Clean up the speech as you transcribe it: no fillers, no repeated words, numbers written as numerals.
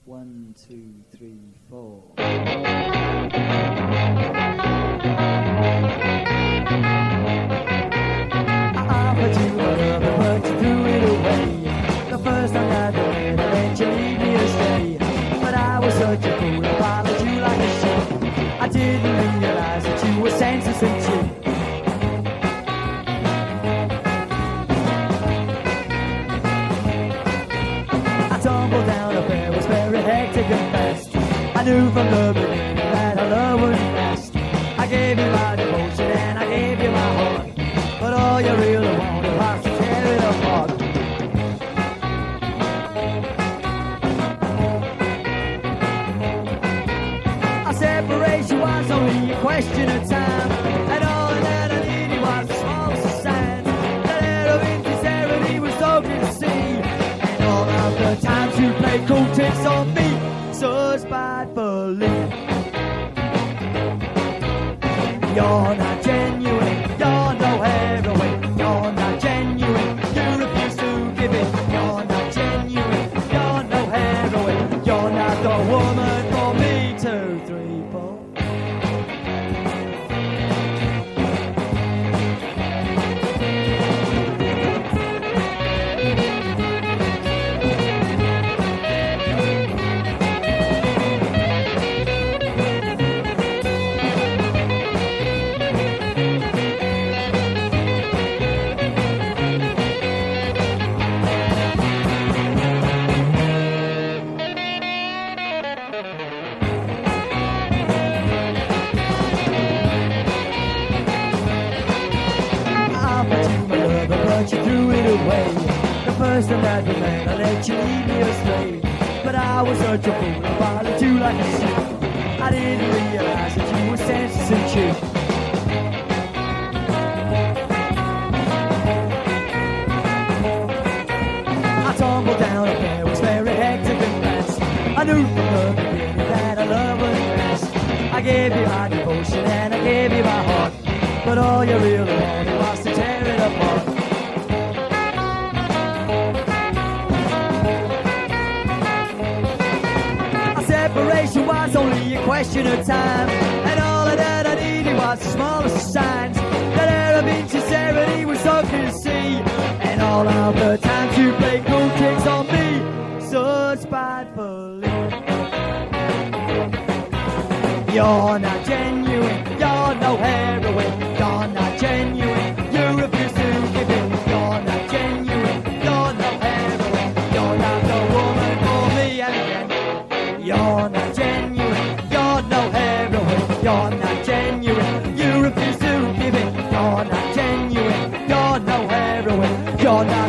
1, 2, 3, 4. I put you my love and put you threw it away. The first time that I did, I let you lead me astray. But I was such a fool, I followed you like a sheep. I didn't realize that you were senseless and cheap. I tumbled down a pair, was very hectic and fast. I knew from the beginning that our love wouldn't last. I gave you my devotion and I gave you my heart, but all you really wanted was to tear it apart. Our separation was only a question of time, and all that I needed was the smallest sign. That air of insincerity was so clear to see, and all of the times you played cool tricks on me so spitefully. You're not genuine, you're no heroine. You're not genuine, you refuse to give it. You're not genuine, you're no heroine. You're not the woman for me. 2, 3, 4. But you threw it away. The first time that we met, I let you lead me astray. But I was such a fool, I followed you like a sheep. I didn't realize that you were senseless and cheap. I tumbled down a pair, was very hectic and fast. I knew from the beginning that our love was last. I gave you my devotion and I gave you my heart, but all you really wanted was to tear it apart. Separation was only a question of time, and all that I needed was the smallest of signs. That air of insincerity was so clear to see, and all of the times you played cool tricks on me so spitefully. You're not genuine, you're no heroine. You're not genuine, you refuse to give in. You're not genuine, you're no heroine. You're not the woman for me. And again, you're not genuine, you're no heroine. You're not genuine, you refuse to give in. You're not genuine, you're no heroine. You're not